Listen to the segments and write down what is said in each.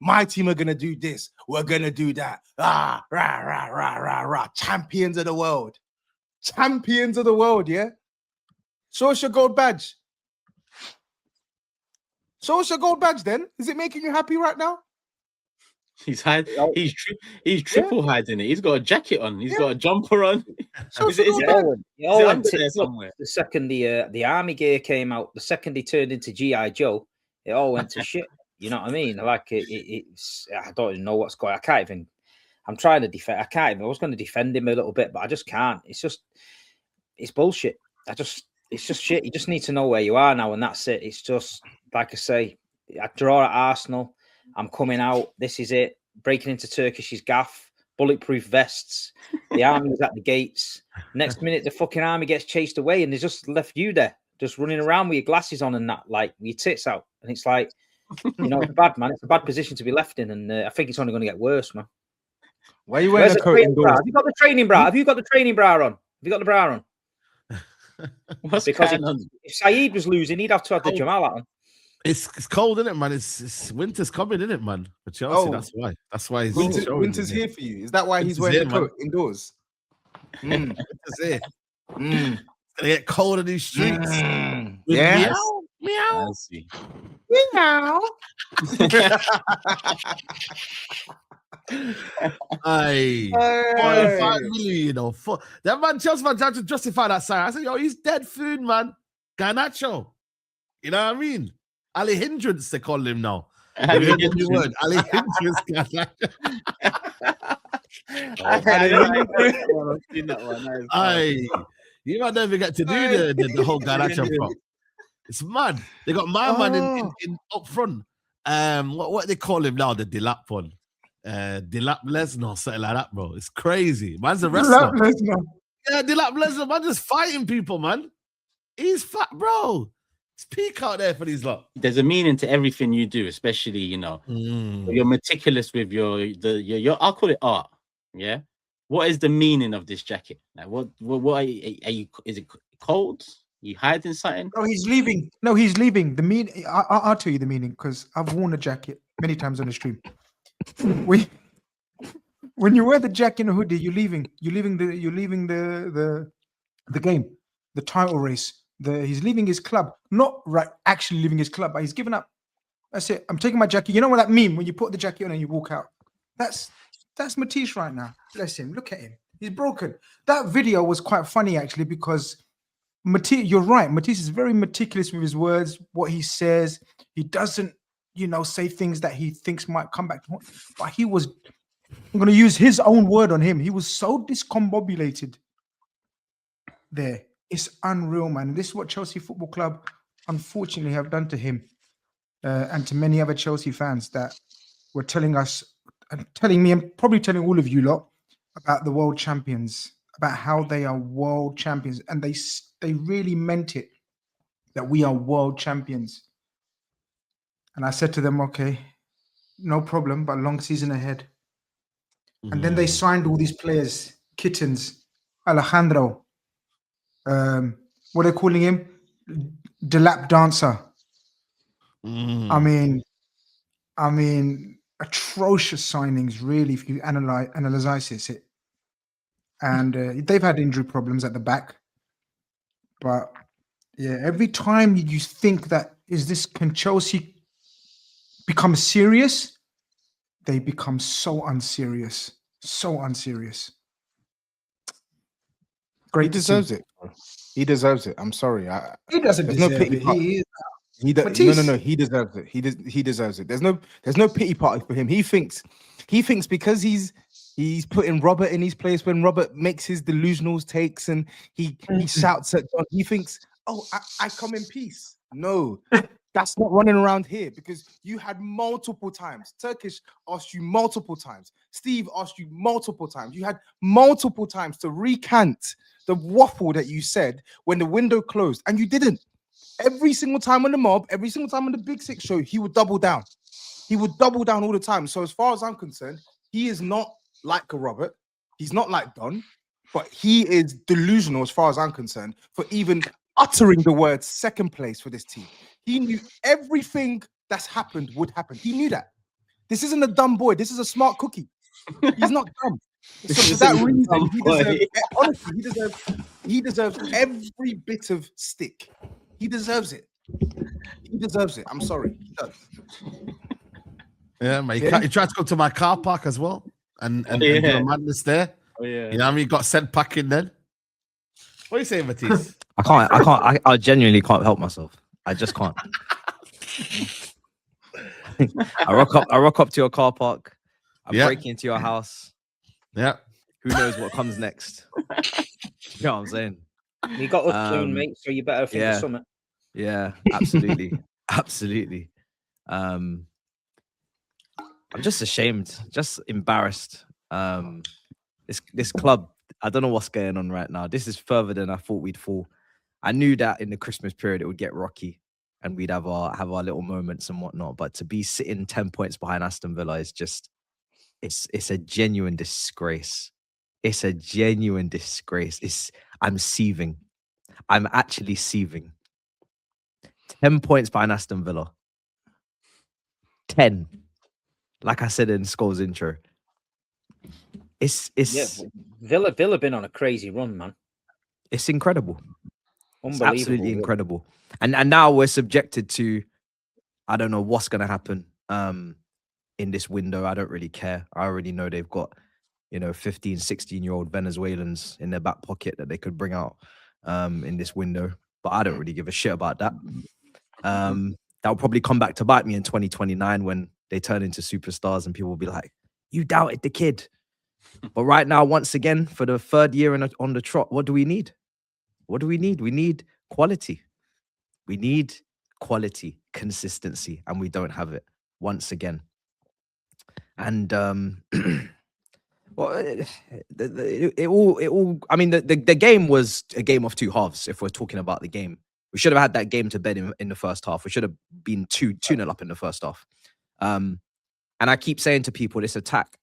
My team are gonna do this. We're gonna do that. Rah, rah, rah, rah, rah, rah. Champions of the world. Champions of the world, yeah? Show us your gold badge. Show us your gold badge then. Is it making you happy right now? He's triple hiding it. He's got a jacket on. He's got a jumper on. The second the army gear came out, the second he turned into G.I. Joe, it all went to shit. You know what I mean? Like it's I don't even know what's going on. I can't even. I'm trying to defend. I can't even. I was going to defend him a little bit, but I just can't. It's bullshit. It's just shit. You just need to know where you are now, and that's it. It's just like I say. I draw at Arsenal. I'm coming out. This is it. Breaking into Turkish's gaff. Bulletproof vests. The army's at the gates. Next minute, the fucking army gets chased away, and they just left you there, just running around with your glasses on and that, like with your tits out. And it's like, you know, it's bad, man. It's a bad position to be left in, and I think it's only going to get worse, man. Why are you wearing a coat indoors? Have you got the training bra? Have you got the training bra on? Have you got the bra on? Because if Saeed was losing, he'd have to have the Jamal on. It's cold, isn't it, man? It's winter's coming, isn't it, man? For Chelsea, that's why. That's why winter's here for you. Is that why he's wearing the coat indoors? Winter's here. It's gonna get cold in these streets. Yeah. Meow. Meow. Aye. 45 million, you know. That man, Chelsea man, tried to justify that sign. I said, yo, he's dead food, man. Garnacho. You know what I mean? Ali Hindrance, they call him now. Ali Hindrance. Aye. You might never get to do the whole Garnacho prop. It's mad. They got my man in up front. What they call him now? The Dilap one. Dilap Lesnar, something like that, bro. It's crazy. Man's a wrestler. Yeah, Dilap Lesnar, man, just fighting people, man. He's fat, bro. It's peak out there for these lot. There's a meaning to everything you do, especially, you know, you're meticulous with your I'll call it art. Yeah. What is the meaning of this jacket? Like, what are you? Is it cold? You hiding something? Oh, he's leaving. No, he's leaving. The meaning. I'll tell you the meaning because I've worn a jacket many times on the stream. When you wear the jacket and a hoodie, you're leaving the game, the title race. He's leaving his club, not actually leaving his club, but he's given up. That's it. I'm taking my jacket. You know what that means when you put the jacket on and you walk out? That's Matisse right now. Bless him. Look at him. He's broken. That video was quite funny actually because Matisse, you're right. Matisse is very meticulous with his words, what he says. He doesn't, say things that he thinks might come back to him. But I'm going to use his own word on him. He was so discombobulated there. It's unreal, man. This is what Chelsea Football Club, unfortunately, have done to him and to many other Chelsea fans that were telling us, and telling me, and probably telling all of you lot about the world champions, about how they are world champions. And they really meant it, that we are world champions. And I said to them, okay, no problem, but long season ahead. And then they signed all these players, kittens, Alejandro, what are they calling him? The lap dancer. I mean, atrocious signings, really, if you analyze it. And they've had injury problems at the back. But yeah, every time you think that, can Chelsea become serious? They become so unserious. So unserious. Great. He deserves it. He deserves it. I'm sorry. He doesn't deserve it. No, he deserves it. He deserves it. There's no pity party for him. He thinks because he's putting Robert in his place when Robert makes his delusional takes and he shouts at John. He thinks, oh, I come in peace. No, that's not running around here because you had multiple times. Turkish asked you multiple times. Steve asked you multiple times. You had multiple times to recant the waffle that you said when the window closed, and you didn't. Every single time on the mob, every single time on the Big Six show, he would double down. He would double down all the time. So as far as I'm concerned, he is not like a Robert. He's not like Don, but he is delusional as far as I'm concerned for even uttering the words second place for this team. He knew everything that's happened would happen. He knew that. This isn't a dumb boy. This is a smart cookie. He's not dumb. So This for that isn't a reason, dumb he boy. deserves, honestly, he deserves every bit of stick. He deserves it. He deserves it. I'm sorry. He does. Yeah, man. Yeah. He tried to come to my car park as well and do Yeah. a madness there. Oh, yeah. You know what I mean? Got sent packing then. What are you saying, Matisse? I genuinely can't help myself. I just can't. I rock up to your car park. I break into your house. Yeah. Who knows what comes next? You know what I'm saying? You got us soon, mate. So you better think of something. Yeah, absolutely. Absolutely. I'm just ashamed, just embarrassed. This club, I don't know what's going on right now. This is further than I thought we'd fall. I knew that in the Christmas period it would get rocky and we'd have our little moments and whatnot. But to be sitting 10 points behind Aston Villa is just it's a genuine disgrace. It's a genuine disgrace. I'm seething. I'm actually seething. 10 points behind Aston Villa. 10. Like I said in Scholes' intro. It's Villa been on a crazy run, man. It's incredible. It's Unbelievable. absolutely incredible. And now we're subjected to, I don't know what's going to happen in this window. I don't really care. I already know they've got, 15, 16-year-old Venezuelans in their back pocket that they could bring out in this window. But I don't really give a shit about that. That'll probably come back to bite me in 2029 when they turn into superstars and people will be like, you doubted the kid. But right now, once again, for the third year on the trot, what do we need? What do we need? We need quality. We need quality, consistency, and we don't have it once again. And well, it all. I mean, the game was a game of two halves. If we're talking about the game, we should have had that game to bed in the first half. We should have been 2-0 up in the first half. And I keep saying to people, this attack.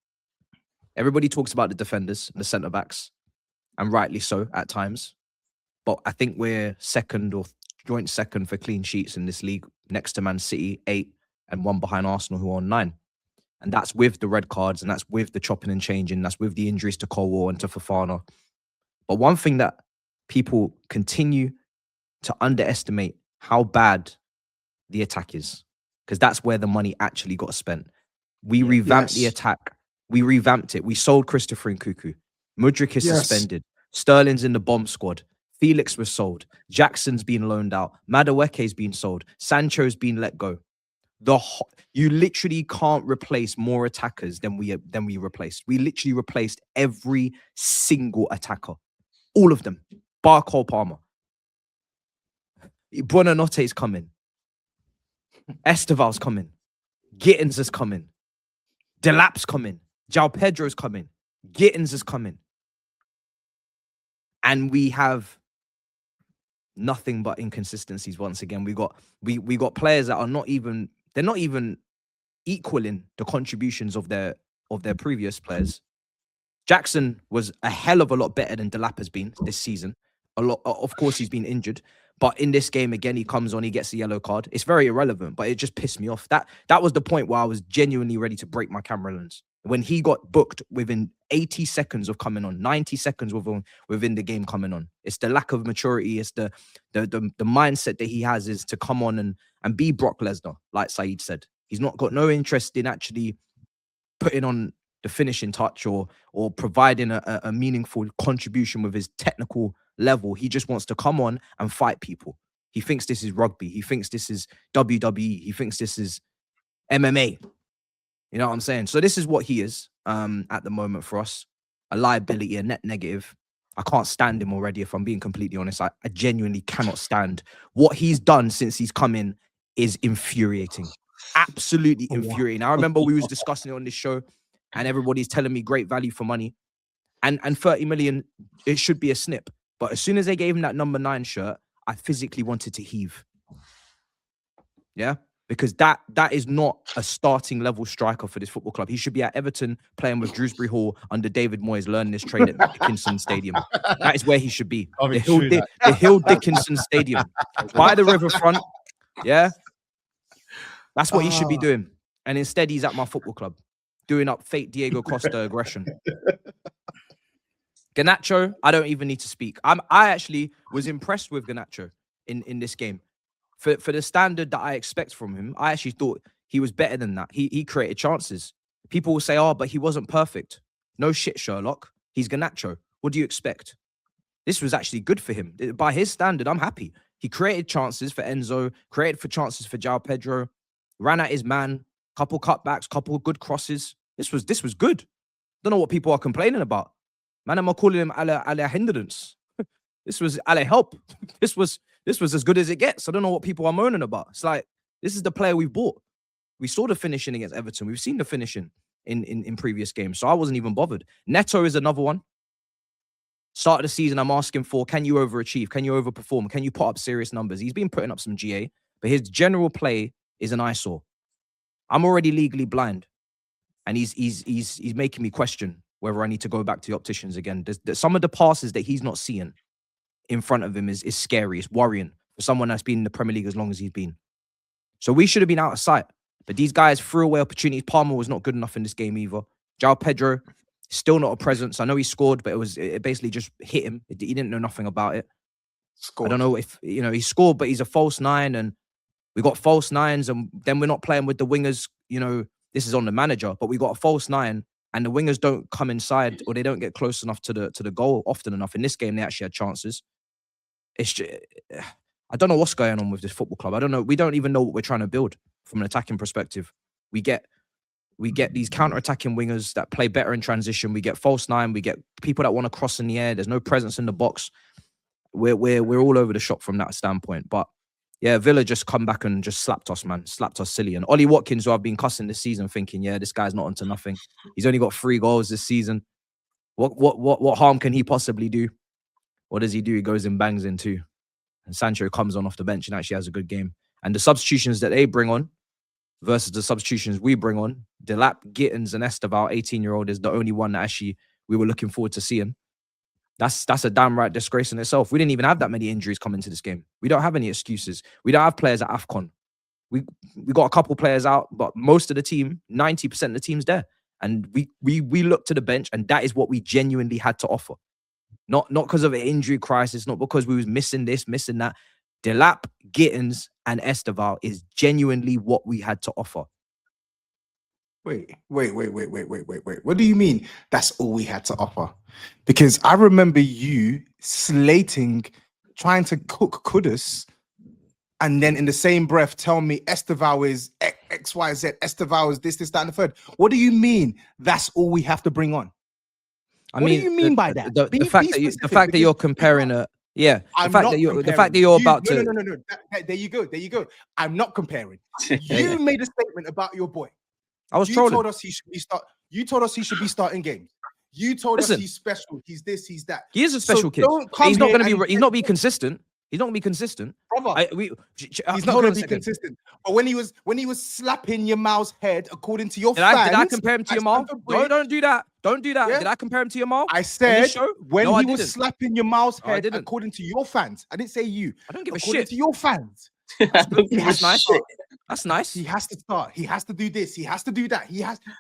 Everybody talks about the defenders, the centre backs, and rightly so at times. But I think we're second or joint second for clean sheets in this league, next to Man City, 8, and 1 behind Arsenal, who are on 9. And that's with the red cards, and that's with the chopping and changing, that's with the injuries to Colwell and to Fofana. But one thing that people continue to underestimate how bad the attack is, because that's where the money actually got spent. We revamped the attack. We revamped it. We sold Christopher Nkunku. Mudryk is suspended. Sterling's in the bomb squad. Felix was sold. Jackson's been loaned out. Madueke's been sold. Sancho's been let go. You literally can't replace more attackers than we replaced. We literally replaced every single attacker. All of them. Bar Cole Palmer. Buonanotte's coming. Esteval's coming. Gittins is coming. Delap's coming. João Pedro's coming. Gittins is coming. And we have nothing but inconsistencies once again. We got players that are not even equaling the contributions of their previous players. Jackson was a hell of a lot better than Delap has been this season. Of course, he's been injured. But in this game, again, he comes on, he gets the yellow card. It's very irrelevant, but it just pissed me off. That was the point where I was genuinely ready to break my camera lens. When he got booked within 80 seconds of coming on, 90 seconds within the game coming on. It's the lack of maturity. It's the mindset that he has is to come on and be Brock Lesnar, like Saeed said. He's not got no interest in actually putting on the finishing touch or providing a meaningful contribution with his technical level. He just wants to come on and fight people. He thinks this is rugby. He thinks this is WWE. He thinks this is MMA. You know what I'm saying? So this is what he is at the moment for us. A liability, a net negative. I can't stand him already, if I'm being completely honest. I genuinely cannot stand. What he's done since he's come in is infuriating. Absolutely infuriating. I remember we was discussing it on this show and everybody's telling me great value for money. And 30 million, it should be a snip. But as soon as they gave him that number 9 shirt, I physically wanted to heave. Yeah? Because that is not a starting level striker for this football club. He should be at Everton playing with Dewsbury Hall under David Moyes, learning his trade at Dickinson Stadium. That is where he should be. The Hill Dickinson Stadium. By the riverfront. Yeah. That's what he should be doing. and instead he's at my football club doing up fake Diego Costa aggression. Garnacho, I don't even need to speak. I actually was impressed with Garnacho in this game. For the standard that I expect from him, I actually thought he was better than that. He created chances. People will say, oh, but he wasn't perfect. No shit, Sherlock. He's Garnacho. What do you expect? This was actually good for him. By his standard, I'm happy. He created chances for Enzo, created for chances for João Pedro, ran at his man, couple cutbacks, couple good crosses. This was good. Don't know what people are complaining about. Man, I'm calling him a la hindrance. This was a la help. This was as good as it gets. I don't know what people are moaning about. It's like, this is the player we've bought. We saw the finishing against Everton. We've seen the finishing in previous games. So I wasn't even bothered. Neto is another one. Start of the season, I'm asking for, can you overachieve? Can you overperform? Can you put up serious numbers? He's been putting up some GA, but his general play is an eyesore. I'm already legally blind. And he's making me question whether I need to go back to the opticians again. Some of the passes that he's not seeing in front of him is scary. It's worrying for someone that's been in the Premier League as long as he's been. So we should have been out of sight. But these guys threw away opportunities. Palmer was not good enough in this game either. João Pedro, still not a presence. I know he scored, but it basically just hit him. He didn't know nothing about it. Scored. I don't know if, he scored, but he's a false nine, and we got false nines, and then we're not playing with the wingers. This is on the manager, but we got a false nine, and the wingers don't come inside, or they don't get close enough to the goal often enough. In this game, they actually had chances. It's just, I don't know what's going on with this football club. I don't know. We don't even know what we're trying to build from an attacking perspective. We get these counter-attacking wingers that play better in transition. We get false nine. We get people that want to cross in the air. There's no presence in the box. We're all over the shop from that standpoint. But yeah, Villa just come back and just slapped us, man. Slapped us silly. And Ollie Watkins, who I've been cussing this season, thinking, yeah, this guy's not onto nothing. He's only got 3 goals this season. What harm can he possibly do? What does he do? He goes and bangs in 2. And Sancho comes on off the bench and actually has a good game. And the substitutions that they bring on versus the substitutions we bring on, Delap, Gittins, and Esteval, 18-year-old, is the only one that actually we were looking forward to seeing. That's a damn right disgrace in itself. We didn't even have that many injuries coming into this game. We don't have any excuses. We don't have players at AFCON. We got a couple players out, but most of the team, 90% of the team's there. And we looked to the bench, and that is what we genuinely had to offer. Not because of an injury crisis, not because we was missing this, missing that. Delap, Gittins, and Esteval is genuinely what we had to offer. Wait. What do you mean that's all we had to offer? Because I remember you slating, trying to cook Kudus, and then in the same breath tell me Esteval is X, Y, Z, Esteval is this, that, and the third. What do you mean that's all we have to bring on? What do you mean by that? The fact that you're comparing a... Yeah, the fact that you're about to... No. There you go. I'm not comparing. You made a statement about your boy. I was trolling. You told us he should be starting games. You told us he's special. He's this, he's that. He is a special kid. He's not going to be. He's not be consistent. He's not going to be consistent. Brother, he's not going to be consistent. But when he was slapping your Mao's head, according to your fans, did I compare him to your Mao? No, don't do that. Don't do that. Yeah? Did I compare him to your Mao? I said when he was slapping your Mao's head, according to your fans. I didn't say you. I don't give a shit. According to your fans. That's nice. That's nice. He has to start. He has to do this. He has to do that.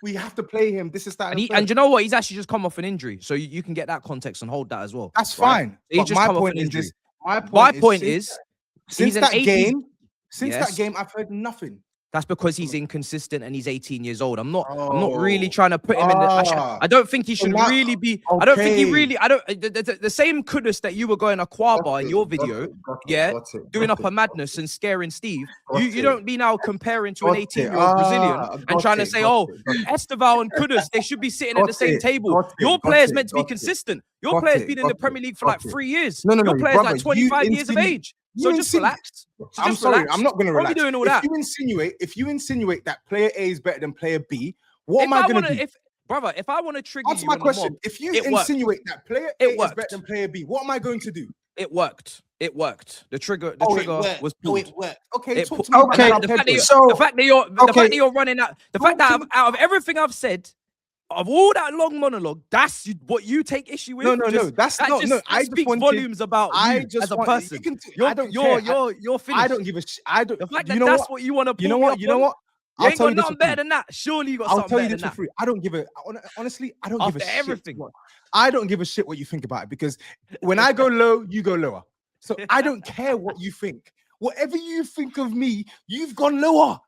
We have to play him. This is that. And you know what? He's actually just come off an injury, so you can get that context and hold that as well. That's fine. He's just come off an injury. My point is, since that game, I've heard nothing. That's because he's inconsistent and he's 18 years old. I'm not really trying to put him in the... I don't think he should really be... Okay. I don't think he really... The same Kudus that you were going Aquaba in your video, doing up a madness and scaring Steve, you don't be now comparing to an 18-year-old Brazilian and trying to say, Esteval and Kudus, they should be sitting at the same table. Your player's meant to be consistent. Your player's been in the Premier League for like 3 years. Your player's like 25 years of age. So just relax. I'm sorry, I'm not going to relax. What are you doing all that? If you insinuate that player A is better than player B, what am I going to do? Brother, if I want to trigger answer my question. If you insinuate that player A is better than player B, what am I going to do? It worked. The trigger was pulled. It worked. Okay, talk to me about that. The fact that you're running out, the fact that out of everything I've said, of all that long monologue, that's what you take issue with. No, that's not. No, I speak volumes about you as a person. You're finished. I don't give a shit. I don't. The fact that that's what you want to pull. You know what? You ain't got nothing better than that. Surely you got something better than that. Free. I don't give a honestly. I don't give a everything. shit. I don't give a shit what you think about it, because when I go low, you go lower. So I don't care what you think. Whatever you think of me, you've gone lower.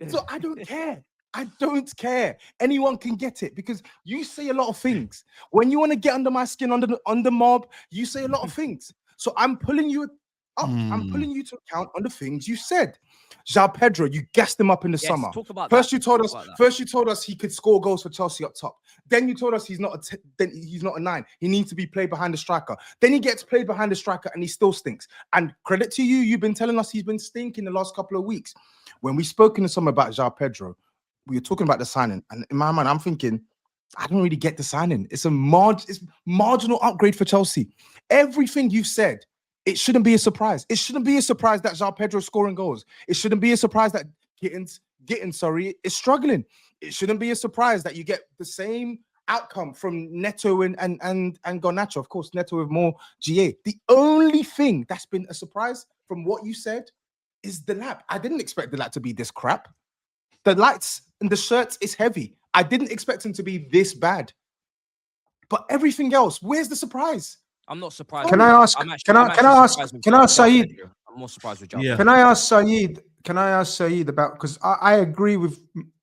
So I don't care. I don't care. Anyone can get it, because you say a lot of things. When you want to get under my skin, on the mob, you say a lot of things. So I'm pulling you up. I'm pulling you to account on the things you said. João Pedro, you gassed him up in the summer. First, you told us he could score goals for Chelsea up top. Then you told us he's not a 9. He needs to be played behind the striker. Then he gets played behind the striker and he still stinks. And credit to you, you've been telling us he's been stinking the last couple of weeks. When we spoke in the summer about João Pedro, we were talking about the signing, and in my mind, I'm thinking, I don't really get the signing. It's a marginal upgrade for Chelsea. Everything you've said, it shouldn't be a surprise. It shouldn't be a surprise that João Pedro's scoring goals. It shouldn't be a surprise that Gittins is struggling. It shouldn't be a surprise that you get the same outcome from Neto and Garnacho. Of course, Neto with more GA. The only thing that's been a surprise from what you said is the lap. I didn't expect the lap to be this crap. The lights and the shirts is heavy. I didn't expect him to be this bad. But everything else, where's the surprise? I'm not surprised. Can I ask Saeed? I'm more surprised with João. Yeah. Can I ask Saeed about, because I agree with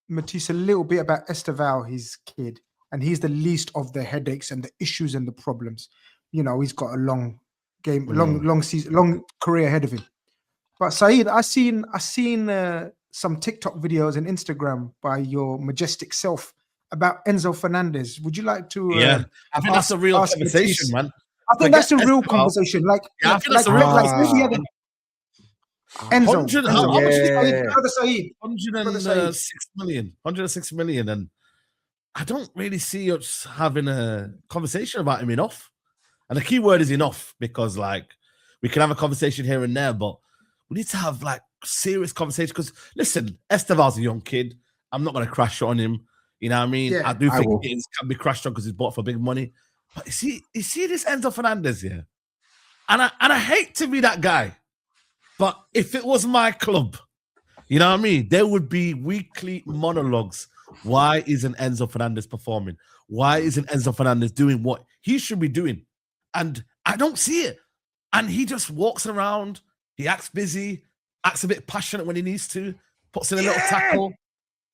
Matisse a little bit about Estevao, his kid, and he's the least of the headaches and the issues and the problems. You know, he's got a long game, long season, long career ahead of him. But Saeed, I seen some TikTok videos and Instagram by your majestic self about Enzo Fernandez. Would you like to? I think that's a real conversation, man. I think that's a real conversation. Like, I think that's a real conversation. Enzo, how much is Saeed? 106 million, and I don't really see us having a conversation about him enough. And the key word is enough, because like we can have a conversation here and there, but we need to have like serious conversation. Because listen, Esteval's a young kid. I'm not going to crash on him. You know what I mean? Yeah, I do think it can be crashed on because he's bought for big money. But you see this Enzo Fernandez here, and I hate to be that guy, but if it was my club, you know what I mean, there would be weekly monologues. Why isn't Enzo Fernandez performing? Why isn't Enzo Fernandez doing what he should be doing? And I don't see it. And he just walks around. He acts busy, acts a bit passionate when he needs to, puts in a little tackle.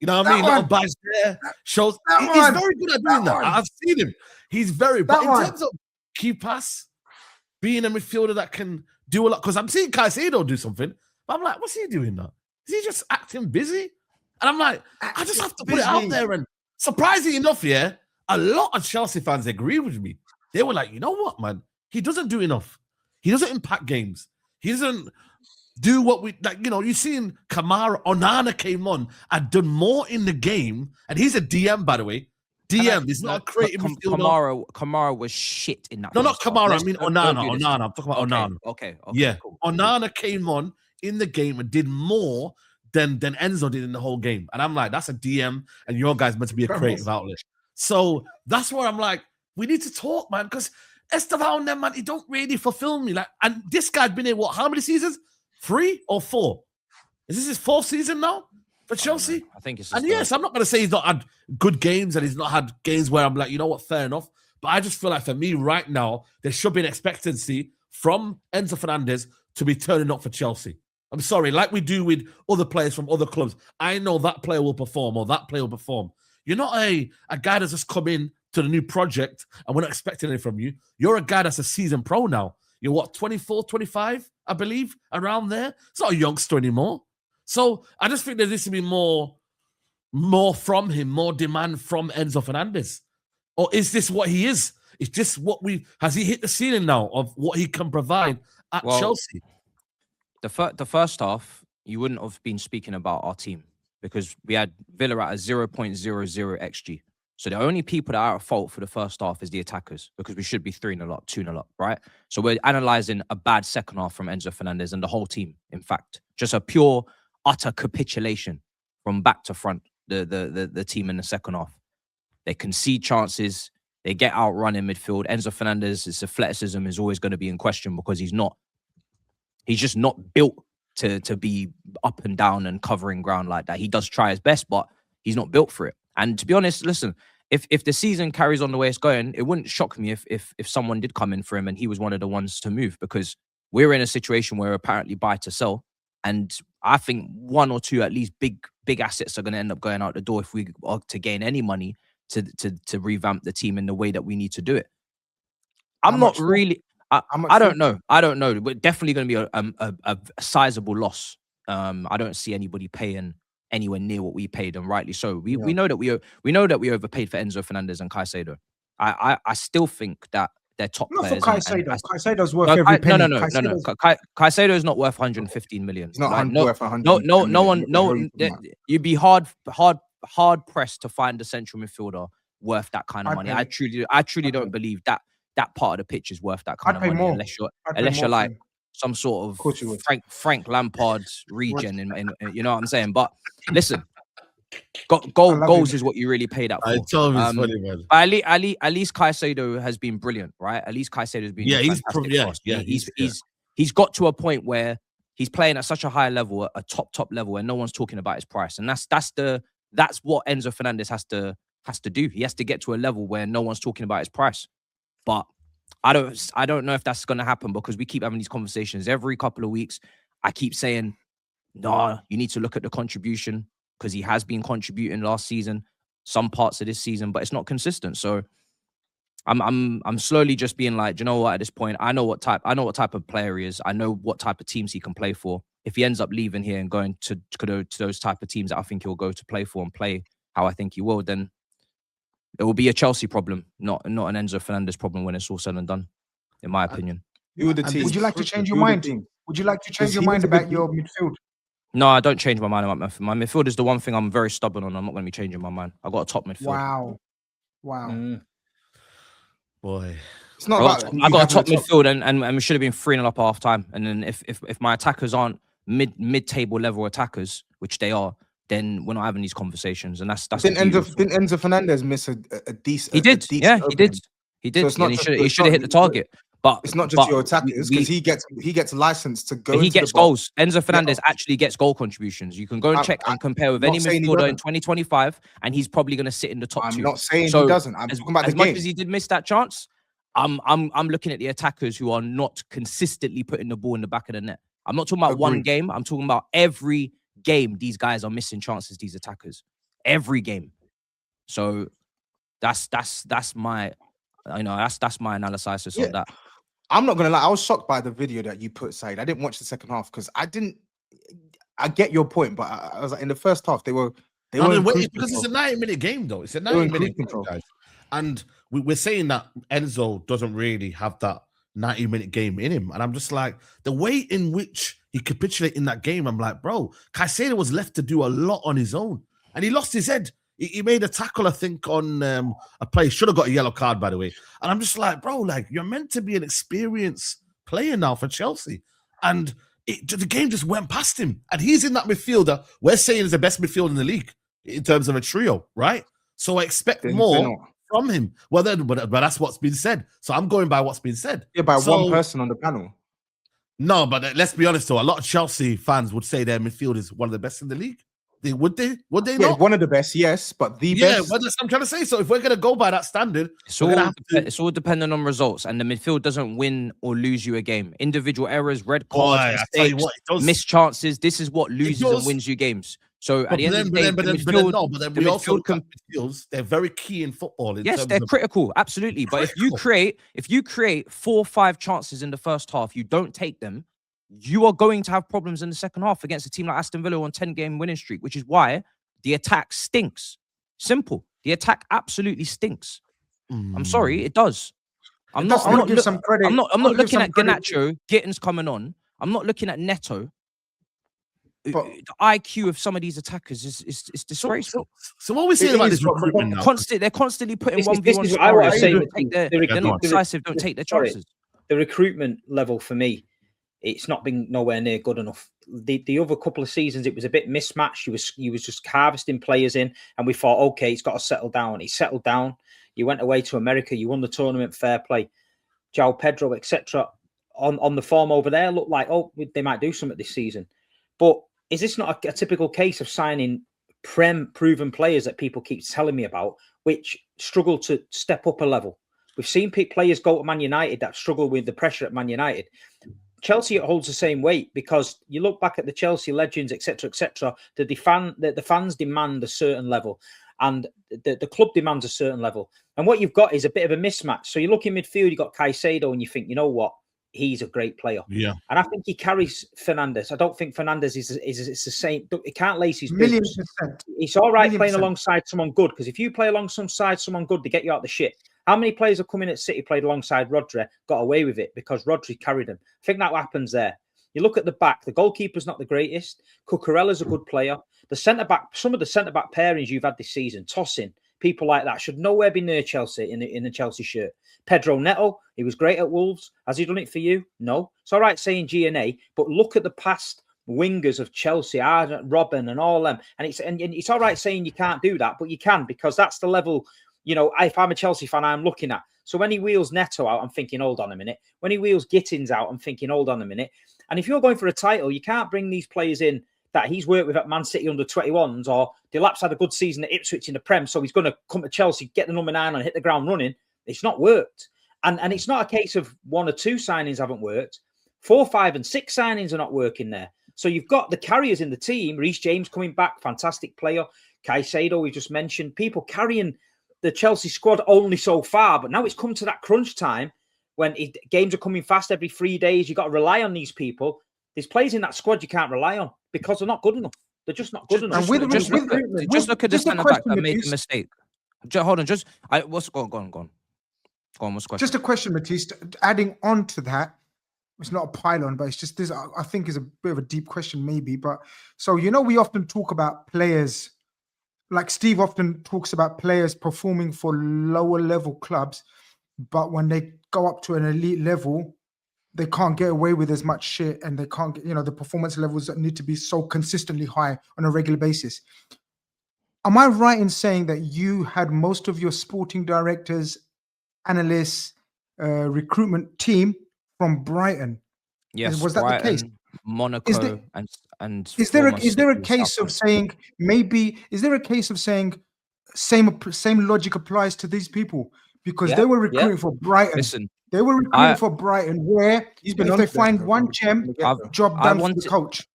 You know what I mean? Little badge there. Shows he's very good at doing that. I've seen him. He's very, but in terms of key pass, being a midfielder that can do a lot, because I'm seeing Caicedo do something, but I'm like, what's he doing now? Is he just acting busy? And I'm like, I just have to put it out there. And surprisingly enough, yeah, a lot of Chelsea fans agree with me. They were like, you know what, man? He doesn't do enough. He doesn't impact games. He doesn't do what we like. You know, you seen Kamara, Onana came on and done more in the game, and he's a DM, by the way. DM is not a creative midfielder. Kamara was shit in that. No, not Kamara. I mean Onana. Onana. I'm talking about Onana. Okay. Yeah, cool. Onana came on in the game and did more than Enzo did in the whole game. And I'm like, that's a DM, and your guy's meant to be a creative outlet. So that's where I'm like, we need to talk, man, because Estevao and them, man, he don't really fulfill me. Like, and this guy's been in what? How many seasons? 3 or 4? Is this his 4th season now for Chelsea? I think it's. And yes, I'm not going to say he's not had good games and he's not had games where I'm like, you know what, fair enough. But I just feel like for me right now, there should be an expectancy from Enzo Fernandez to be turning up for Chelsea. I'm sorry, like we do with other players from other clubs. I know that player will perform or that player will perform. You're not a guy that's just come in to the new project and we're not expecting anything from you. You're a guy that's a seasoned pro now. You're what, 24, 25, I believe, around there. It's not a youngster anymore. So I just think there needs to be more from him, more demand from Enzo Fernandez. Or is this what he is? Is this what has he hit the ceiling now of what he can provide at Chelsea? The first half, you wouldn't have been speaking about our team because we had Villa at a 0.00 XG. So the only people that are at fault for the first half is the attackers because we should be 3-0 up, 2-0 up, right? So we're analysing a bad second half from Enzo Fernandez and the whole team, in fact. Just a pure, utter capitulation from back to front, the team in the second half. They concede chances. They get outrun in midfield. Enzo Fernandez's athleticism is always going to be in question because he's just not built to be up and down and covering ground like that. He does try his best, but he's not built for it. And to be honest, listen, if the season carries on the way it's going, it wouldn't shock me if someone did come in for him and he was one of the ones to move, because we're in a situation where apparently buy to sell. And I think one or two at least big assets are going to end up going out the door if we are to gain any money to revamp the team in the way that we need to do it. I'm not really. I don't know. I don't know. But definitely going to be a sizable loss. I don't see anybody paying anywhere near what we paid, and rightly so. We know that we overpaid for Enzo Fernandez and Caicedo. I still think that they're top players. Not for Caicedo. Caicedo's worth every penny. No. Caicedo is not worth 115 million. It's not worth 100. No. You'd be hard pressed to find a central midfielder worth that kind of money. I truly don't believe that part of the pitch is worth that kind of money, unless you're like some sort of Frank Lampard regen, in you know what I'm saying. But listen, goals is what you really pay that for. I told him it's funny, man. At least Caicedo has been brilliant, right? At least Caicedo has been he's got to a point where he's playing at such a high level, a top level, and no one's talking about his price. And that's what Enzo Fernandez has to do. He has to get to a level where no one's talking about his price. But I don't know if that's going to happen, because we keep having these conversations every couple of weeks. I keep saying, no, you need to look at the contribution, because he has been contributing last season, some parts of this season, but it's not consistent. So I'm slowly just being like, you know what? At this point, I know what type of player he is. I know what type of teams he can play for. If he ends up leaving here and going to those type of teams that I think he'll go to play for and play how I think he will, then it will be a Chelsea problem, not an Enzo Fernandez problem when it's all said and done, in my opinion. Would you like to change your mind? Would you like to change your mind about your midfield? No, I don't change my mind about my midfield. Is the one thing I'm very stubborn on. I'm not going to be changing my mind. I got a top midfield. Wow. Boy, it's not about. I got a top midfield, and we should have been 3-0 up at half time. And then if my attackers aren't mid-table level attackers, which they are, then we're not having these conversations. And that's didn't Enzo Fernandez miss a decent? He did. He did. So he should have hit the target. But it's not just your attackers, because he gets license to go. He gets goals. Enzo Fernandez actually gets goal contributions. You can go and check and compare with any midfielder in 2025, and he's probably going to sit in the top two. I'm not saying he doesn't. I'm talking about the game. As much as he did miss that chance, I'm looking at the attackers who are not consistently putting the ball in the back of the net. I'm not talking about one game. I'm talking about every game. These guys are missing chances. These attackers, every game. So that's my that's my analysis of that. I'm not gonna lie, I was shocked by the video that you put, Said. I didn't watch the second half because I get your point, but I was like, in the first half they were because it's a 90-minute game though. It's a 90-minute game, guys. And we're saying that Enzo doesn't really have that 90-minute game in him. And I'm just like, the way in which he capitulated in that game, I'm like, bro, Caicedo was left to do a lot on his own. And he lost his head. He made a tackle, I think, on a play. Should have got a yellow card, by the way. And I'm just like, bro, like, you're meant to be an experienced player now for Chelsea. And the game just went past him. And he's in that midfielder we're saying is the best midfielder in the league in terms of a trio, right? So I expect more from him. Well, then, but that's what's been said. So I'm going by what's been said. Yeah, by one person on the panel. No, but let's be honest, though. A lot of Chelsea fans would say their midfield is one of the best in the league. Would they not? One of the best, yes, but the best. Yeah, well, that's what I'm trying to say. So if we're going to go by that standard, it's all dependent on results, and the midfield doesn't win or lose you a game. Individual errors, red cards, mistakes, missed chances. This is what loses and wins you games. So at the end of the day, we also look at midfields. They're very key in football. Yes, they're critical, absolutely. But if you create 4 or 5 chances in the first half, you don't take them, you are going to have problems in the second half against a team like Aston Villa on 10-game winning streak, which is why the attack stinks. Simple. The attack absolutely stinks. I'm sorry, it does. I'm not looking at Garnacho, Gittins coming on. I'm not looking at Neto. But the IQ of some of these attackers is disgraceful. So what are we saying about this recruitment now? They're constantly putting 1v1 scenarios. They're not decisive, don't take their chances. The recruitment level for me, it's not been nowhere near good enough. The other couple of seasons, it was a bit mismatched. He was just harvesting players in, and we thought, okay, he's got to settle down. He settled down. You went away to America. You won the tournament, fair play. João Pedro, etc. On the form over there, looked like, they might do something this season. But is this not a typical case of signing proven players that people keep telling me about, which struggle to step up a level? We've seen players go to Man United that struggle with the pressure at Man United. Chelsea holds the same weight, because you look back at the Chelsea legends, etc., etc. The fans demand a certain level, and the club demands a certain level. And what you've got is a bit of a mismatch. So you look in midfield, you got Caicedo, and you think, you know what, he's a great player. Yeah, and I think he carries Fernandez. I don't think Fernandez is the same. He can't lace his Million boots. percent. It's all right Million playing percent. alongside someone good, because if you play alongside someone good, they get you out of the shit. How many players have come in at City, played alongside Rodri, got away with it because Rodri carried them? I think that happens there. You look at the back, the goalkeeper's not the greatest. Cucurella's a good player. The centre-back, some of the centre-back pairings you've had this season, Tosin, people like that, should nowhere be near Chelsea in the Chelsea shirt. Pedro Neto, he was great at Wolves. Has he done it for you? No. It's all right saying G&A, but look at the past wingers of Chelsea, Robin and all them. And it's all right saying you can't do that, but you can, because that's the level, you know, if I'm a Chelsea fan, I'm looking at. So when he wheels Neto out, I'm thinking, hold on a minute. When he wheels Gittins out, I'm thinking, hold on a minute. And if you're going for a title, you can't bring these players in that he's worked with at Man City under 21s, or Delap's had a good season at Ipswich in the Prem, so he's going to come to Chelsea, get the number 9 and hit the ground running. It's not worked. And it's not a case of 1 or 2 signings haven't worked. 4, 5 and 6 signings are not working there. So you've got the carriers in the team. Reece James coming back, fantastic player. Caicedo, we just mentioned. People carrying the Chelsea squad only so far, but now it's come to that crunch time when games are coming fast every 3 days. You've got to rely on these people. There's players in that squad you can't rely on because they're not good enough. They're just not good enough. Just look at the centre back that made the mistake. Hold on, what's go on? What's the question? Just a question, Matisse. Adding on to that, it's not a pylon, but it's just this. I think is a bit of a deep question, maybe. But so we often talk about players. Like Steve often talks about players performing for lower level clubs, but when they go up to an elite level, they can't get away with as much shit, and they can't get, the performance levels that need to be so consistently high on a regular basis. Am I right in saying that you had most of your sporting directors, analysts, recruitment team from Brighton? Yes, was that Brighton, the case? Monaco, and is there a case of saying same logic applies to these people, because they were recruiting for Brighton? Listen, they were recruiting for Brighton, where if they find one gem, job done for the coach.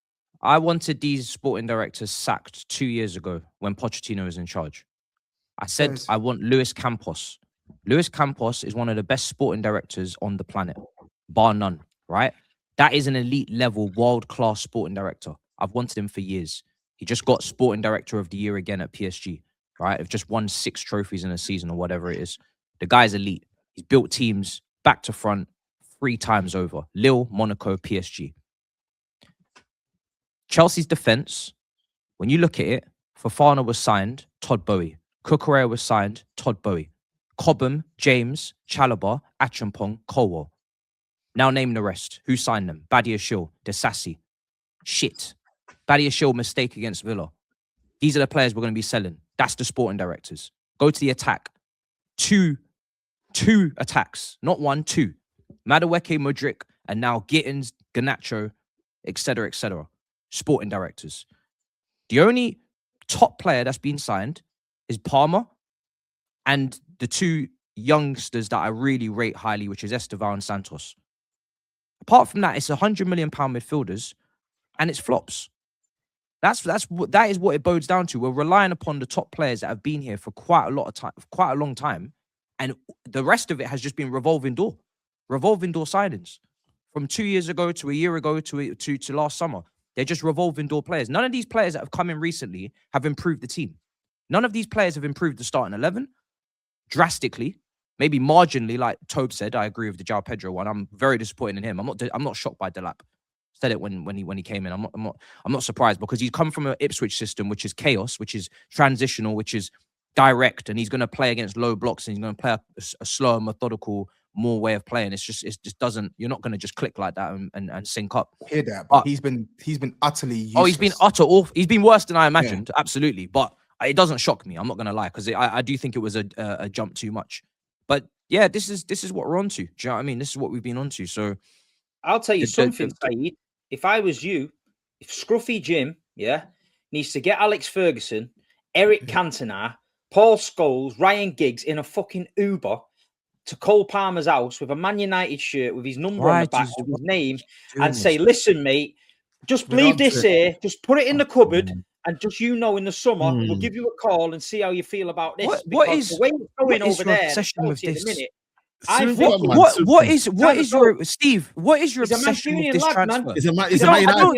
I wanted these sporting directors sacked 2 years ago when Pochettino was in charge. I said I want Luis Campos. Luis Campos is one of the best sporting directors on the planet, bar none, right? That is an elite level, world-class sporting director. I've wanted him for years. He just got sporting director of the year again at PSG, right? I've just won 6 trophies in a season or whatever it is. The guy's elite. He's built teams back to front 3 times over. Lille, Monaco, PSG. Chelsea's defense, when you look at it, Fofana was signed, Todd Bowie. Cucurella was signed, Todd Bowie. Cobham, James, Chalobah, Achampong, Colwell. Now name the rest. Who signed them? Badiashile, Desassi. Shit. Badiashile mistake against Villa. These are the players we're going to be selling. That's the sporting directors. Go to the attack. Two attacks. Not 1, 2. Madueke, Mudryk, and now Gittins, Garnacho, etc., etc. Sporting directors. The only top player that's been signed is Palmer and the 2 youngsters that I really rate highly, which is Esteval and Santos. Apart from that, it's £100 million midfielders, and it's flops. That is what it bodes down to. We're relying upon the top players that have been here for quite a long time, and the rest of it has just been revolving door signings from 2 years ago to a year ago to last summer. They're just revolving door players. None of these players that have come in recently have improved the team. None of these players have improved the starting 11 drastically. Maybe marginally, like Tobe said. I agree with the João Pedro one. I'm very disappointed in him. I'm not shocked by Delap. Said it when he came in. I'm not surprised, because he's come from an Ipswich system, which is chaos, which is transitional, which is direct, and he's going to play against low blocks, and he's going to play a slower, methodical, more way of playing. It just doesn't. You're not going to just click like that and sync up. I hear that, but he's been utterly useless. Oh, he's been awful. He's been worse than I imagined. Yeah. Absolutely, but it doesn't shock me. I'm not going to lie, because I do think it was a jump too much. But yeah, this is what we're on to. Do you know what I mean? This is what we've been on to. So I'll tell you something, Saeed. If I was you, if Scruffy Jim, needs to get Alex Ferguson, Eric Cantona, Paul Scholes, Ryan Giggs in a fucking Uber to Cole Palmer's house with a Man United shirt with his number on the back, with his name, and say, listen, mate, just leave this here, just put it in the cupboard, and just, in the summer, we'll give you a call and see how you feel about this. What is the way it's going over there obsession with this? Minute, what is your Steve? What is your obsession with this transfer?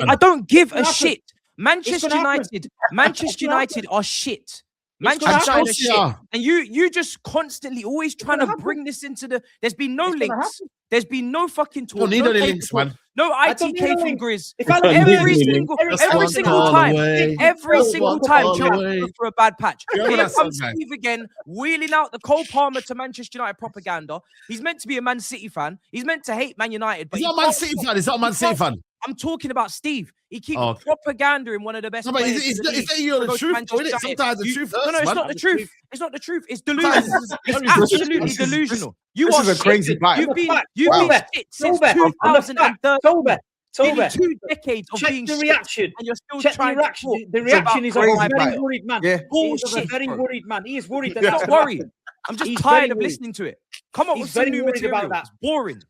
I don't give a shit. Manchester United are shit. Manchester United are shit. And you just constently always trying to bring this into the. There's been no links. There's been no fucking talk. Don't need any links, man. No ITK from Grizz. Every single time, Chelsea for a bad patch. Here comes Steve again, wheeling out the Cole Palmer to Manchester United propaganda. He's meant to be a Man City fan. He's meant to hate Man United. But he's not a Man City fan. He's not a Man City fan. I'm talking about Steve. He keeps propaganda in one of the best players. Is that you're the truth, though, isn't it? Sometimes the truth hurts, No, it's not the truth. It's not the truth. It's delusional. It's absolutely delusional. This is a crazy bite. You've been shit since 2013. 2 decades of being the reaction, shit, and you're still trying to talk. The reaction is of a very worried man. Yeah. He's a very worried man. He is worried. He's not worried. I'm just tired of listening to it. Come on with some new material. About that. It's boring.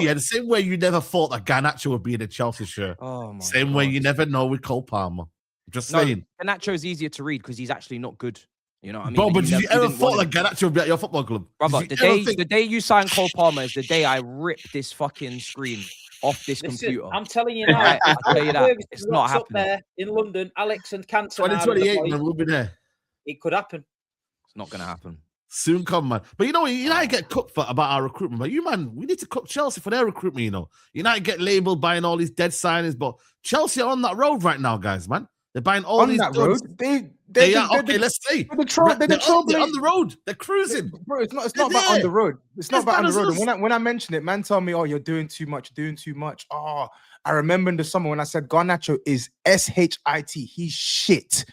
The same way you never thought that Garnacho would be in a Chelsea shirt. Same way you never know with Cole Palmer. Just saying. Garnacho's easier to read because he's actually not good. You know what I mean? Bro, but did you ever thought that Garnacho would be at your football club? Brother, the day you sign Cole Palmer is the day I rip this fucking screen off this computer. I'm telling you now. I'll tell you that. It's not happening. Up there in London, Alex and Cantona. 2028, man, we'll be there. It could happen. It's not going to happen. Soon come, man. But United get cooked for about our recruitment. But we need to cook Chelsea for their recruitment, United get labelled buying all these dead signings, but Chelsea are on that road right now, guys, man. They're buying all these road. They are okay. Let's say they're on the road. They're cruising, bro. It's not about on the road. It's not about on the road. And when I mentioned it, man, tell me, "Oh, you're doing too much, doing too much." Oh, I remember in the summer when I said Garnacho is shit. He's shit.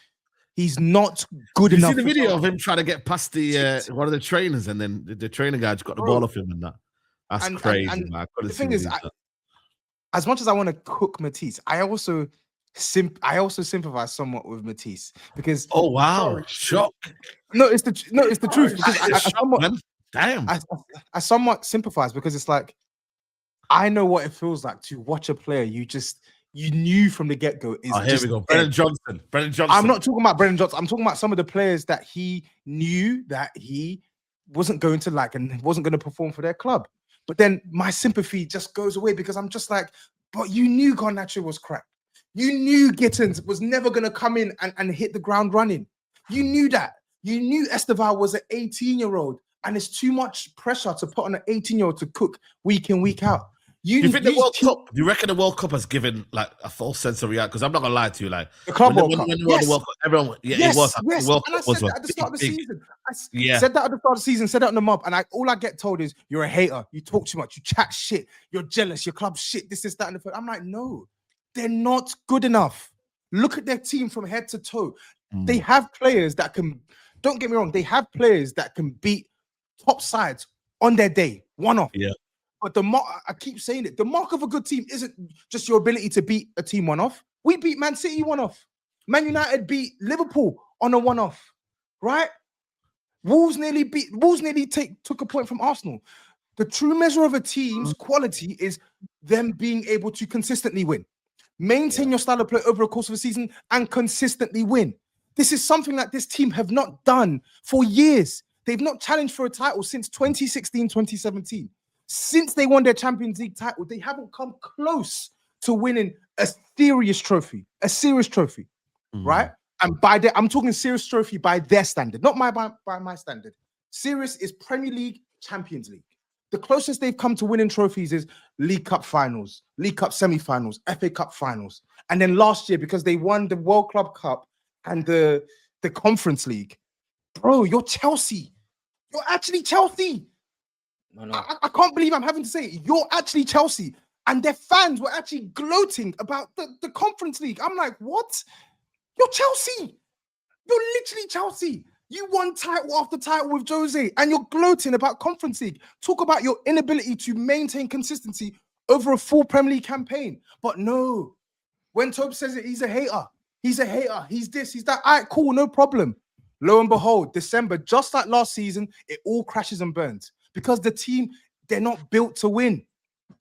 He's not good enough. You see the video of him trying to get past the one of the trainers, and then the trainer guy just got the ball off him, and that. That's crazy, man. The thing is, as much as I want to cook Matisse, I also sympathize somewhat with Matisse because shock. No, it's the truth. Because I somewhat sympathize because it's like I know what it feels like to watch a player you knew from the get-go is here we go. Brennan Johnson. I'm not talking about Brennan Johnson. I'm talking about some of the players that he knew that he wasn't going to like and wasn't going to perform for their club. But then my sympathy just goes away because I'm just like, but you knew Garnacho was crap. You knew Gittins was never going to come in and hit the ground running. You knew that. You knew Esteval was an 18-year-old and it's too much pressure to put on an 18-year-old to cook week in, week out. Do you think the World Cup? Do you reckon the World Cup has given like a false sense of reality? Because I'm not gonna lie to you, like the Club World Cup, the World Cup, everyone, it was. Yes. The World and I Cup said was that at the start of the season. I Yeah. said that at the start of the season, said that on the mob, and all I get told is you're a hater, you talk too much, you chat shit, you're jealous, your club shit, this, that, and the third. I'm like, no, they're not good enough. Look at their team from head to toe. They have players that can, don't get me wrong, they have players that can beat top sides on their day, one-off. Yeah. But I keep saying it, the mark of a good team isn't just your ability to beat a team one-off. We beat Man City one-off. Man United beat Liverpool on a one-off, right? Wolves nearly took a point from Arsenal. The true measure of a team's quality is them being able to consistently win. Maintain your style of play over a course of a season and consistently win. This is something that this team have not done for years. They've not challenged for a title since 2016, 2017. Since they won their Champions League title, they haven't come close to winning a serious trophy, right? And I'm talking serious trophy by their standard, not by my standard. Serious is Premier League, Champions League. The closest they've come to winning trophies is League Cup finals, League Cup semi-finals, FA Cup finals. And then last year, because they won the World Club Cup and the Conference League. Bro, you're Chelsea. You're actually Chelsea. I can't believe I'm having to say it. You're actually Chelsea. And their fans were actually gloating about the Conference League. I'm like, what? You're Chelsea. You're literally Chelsea. You won title after title with Jose, and you're gloating about Conference League. Talk about your inability to maintain consistency over a full Premier League campaign. But no, When Tobe says it, he's a hater. He's a hater. He's this, he's that. All right, cool, no problem. Lo and behold, December, just like last season, it all crashes and burns because the team, they're not built to win.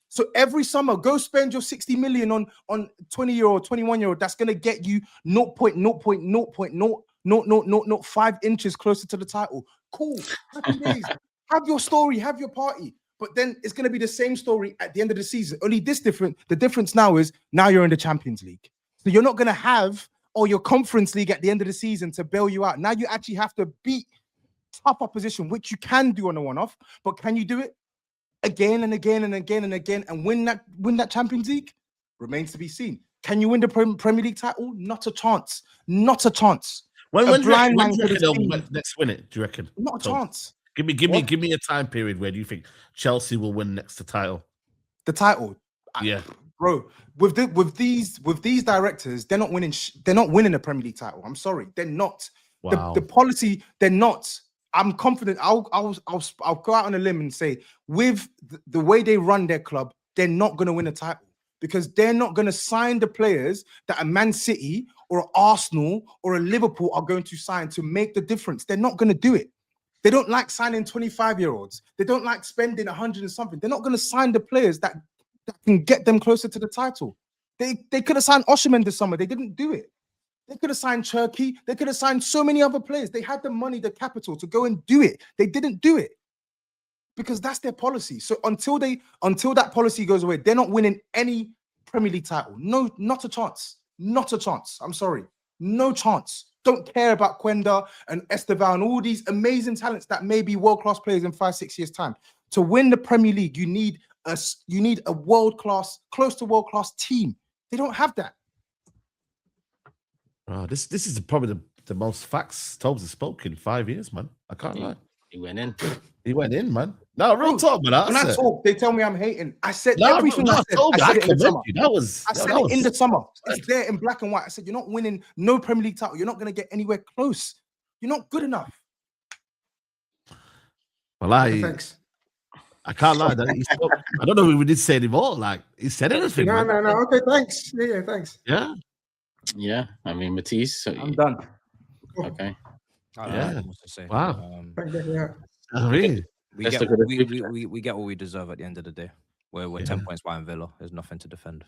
So every summer, go spend your 60 million on 20-year-old, 21-year-old. That's going to get you 0.0.0.00005 inches closer to the title. Cool. Happy days. Have your story, have your party. But then it's going to be the same story at the end of the season. Only the difference now is now you're in the Champions League. So you're not going to have your Conference League at the end of the season to bail you out. Now you actually have to beat tough opposition, which you can do on a one-off. But can you do it again and again and again and again and win that Champions League? Remains to be seen. Can you win the Premier League title? Not a chance. Not a chance. When do you reckon they'll next win it? Do you reckon? Not a chance. Give me a time period where do you think Chelsea will win next to title? The title, yeah, bro. With these directors, they're not winning. They're not winning a Premier League title. I'm sorry, they're not. Wow. The policy, they're not. I'm confident. I'll go out on a limb and say, with the way they run their club, they're not going to win a title because they're not going to sign the players that a Man City or an Arsenal or a Liverpool are going to sign to make the difference. They're not going to do it. They don't like signing 25-year-olds. They don't like spending 100 and something. They're not going to sign the players that can get them closer to the title. They could have signed Osimhen this summer. They didn't do it. They could have signed Cherki. They could have signed so many other players. They had the money, the capital to go and do it. They didn't do it because that's their policy. So until that policy goes away, they're not winning any Premier League title. No, not a chance. Not a chance. I'm sorry. No chance. Don't care about Quenda and Esteval and all these amazing talents that may be world-class players in 5-6 years' time. To win the Premier League, you need a world-class, close to world-class team. They don't have that. Oh, this is probably the most facts Tobes has spoken in 5 years, man. I can't lie. He went in. He went in, man. No, real talk, man. When I talk, they tell me I'm hating. I said everything I said. I said it in the summer. I said it in the summer. It's there in black and white. I said, you're not winning no Premier League title. You're not going to get anywhere close. You're not good enough. Well, thanks. I can't lie. I don't know if we did say anymore. Like, he said anything. No. Okay, thanks. Yeah, thanks. Yeah. Yeah. I mean, Matisse. So I'm done. Okay. Yeah. Wow. I mean, we get what we deserve at the end of the day. We're 10 points behind Villa. There's nothing to defend.